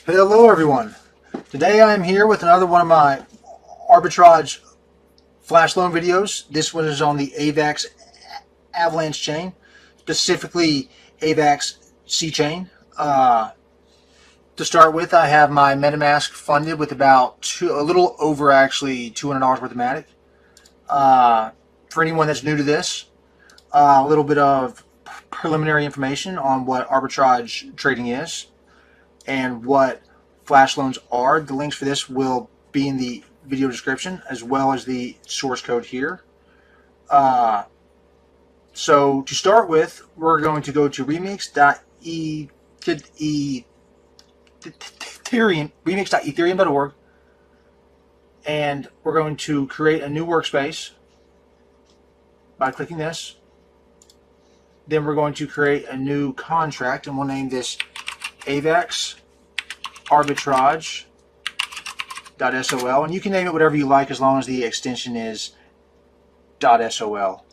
Hello everyone. Today I am here with another one of my arbitrage flash loan videos. This one is on the Avax Avalanche chain, specifically Avax C chain. To start with, I have my Metamask funded with about a little over actually $200 worth of Matic. For anyone that's new to this, a little bit of preliminary information on what arbitrage trading is and what flash loans are. The links for this will be in the video description as well as the source code here. So to start with, we're going to go to remix.ethereum.org, and we're going to create a new workspace by clicking this. Then we're going to create a new contract, and we'll name this avaxArbitrage.sol, and you can name it whatever you like as long as the extension is .sol.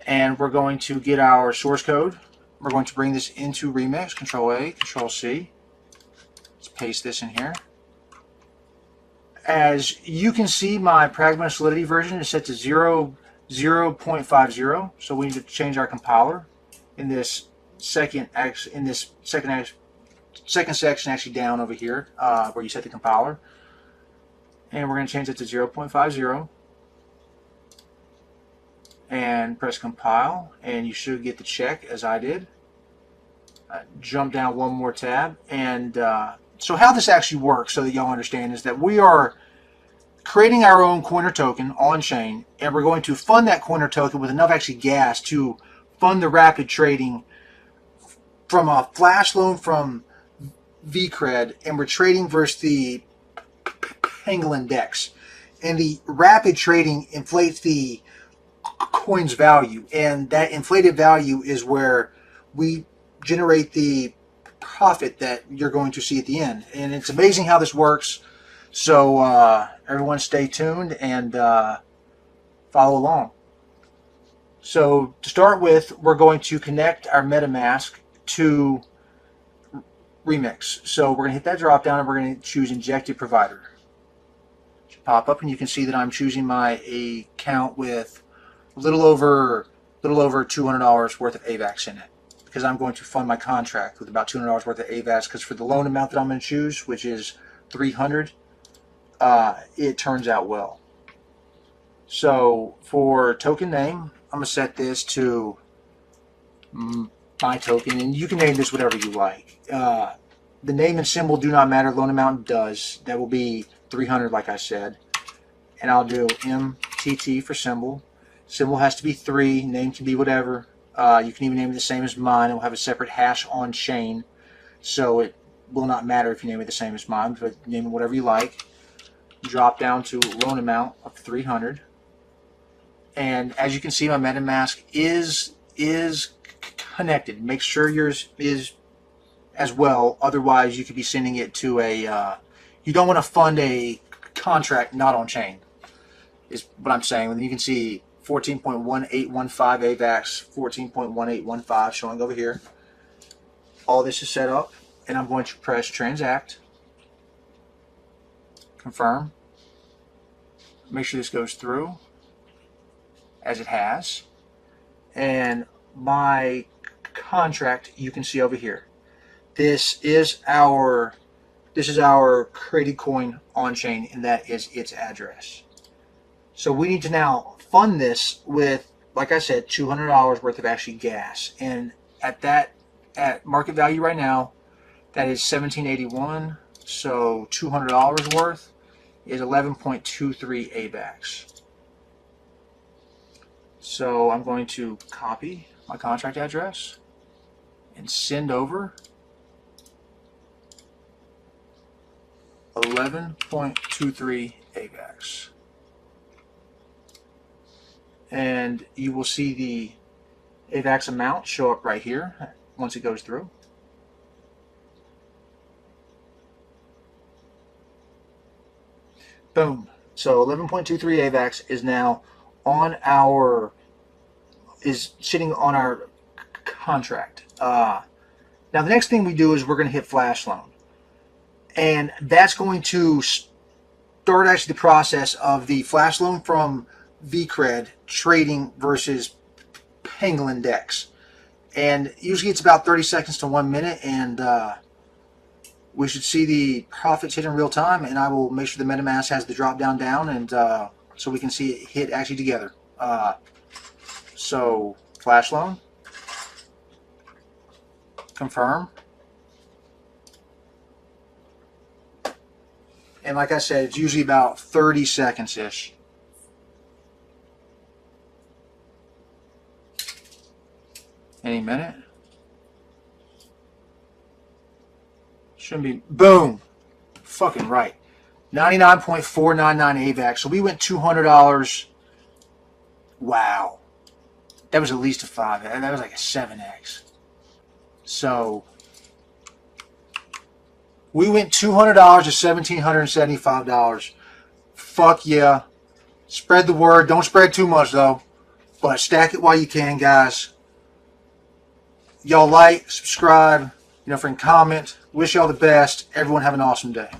And we're going to get our source code. We're going to bring this into Remix, Control A, Control C. Let's paste this in here. As you can see, my Pragma Solidity version is set to 0.50, so we need to change our compiler in this second section actually down over here where you set the compiler, and we're going to change it to 0.50 and press compile, and you should get the check as I did. Jump down one more tab, and so how this actually works, so that y'all understand, is that we are creating our own coin or token on chain, and we're going to fund that coin or token with enough actually gas to fund the rapid trading from a flash loan from VCred, and we're trading versus the Pangolin Dex, and the rapid trading inflates the coin's value, and that inflated value is where we generate the profit that you're going to see at the end. And it's amazing how this works, so everyone stay tuned and follow along. So to start with, we're going to connect our Metamask to Remix. So we're going to hit that drop down and we're going to choose Injected Provider. It should pop up, and you can see that I'm choosing my account with a little over $200 worth of AVAX in it, because I'm going to fund my contract with about $200 worth of AVAX, because for the loan amount that I'm going to choose, which is $300, it turns out well. So for token name, I'm going to set this to my token, and you can name this whatever you like. The name and symbol do not matter. Loan amount does. That will be 300, like I said. And I'll do MTT for symbol. Symbol has to be 3. Name can be whatever. You can even name it the same as mine. It will have a separate hash on chain, so it will not matter if you name it the same as mine, but name it whatever you like. Drop down to loan amount of 300. And as you can see, my MetaMask is connected. Make sure yours is as well, otherwise you could be sending it to a you don't want to fund a contract not on chain, is what I'm saying. You can see 14.1815 AVAX, 14.1815 showing over here. All this is set up, and I'm going to press transact, confirm, make sure this goes through as it has, and my contract you can see over here. This is our created coin on chain, and that is its address. So we need to now fund this with, like I said, $200 worth of actually gas, and at market value right now, that is $17.81. So $200 worth is 11.23 AVAX. So I'm going to copy my contract address and send over 11.23 AVAX. And you will see the AVAX amount show up right here once it goes through. Boom. So 11.23 AVAX is now on our, is sitting on our contract. Now the next thing we do is we're going to hit Flash Loan. And that's going to start actually the process of the flash loan from VCred trading versus Penguin Dex. And usually it's about 30 seconds to 1 minute, and we should see the profits hit in real time, and I will make sure the MetaMask has the drop down, and so we can see it hit actually together. So flash loan, confirm, and like I said, it's usually about 30 seconds ish. Any minute. Shouldn't be. Boom. Fucking right. 99.499 AVAX. So we went $200. Wow. That was at least a 5. That was like a 7x. So we went $200 to $1,775. Fuck yeah. Spread the word. Don't spread too much though. But stack it while you can, guys. Y'all like, subscribe, freaking comment. Wish y'all the best. Everyone have an awesome day.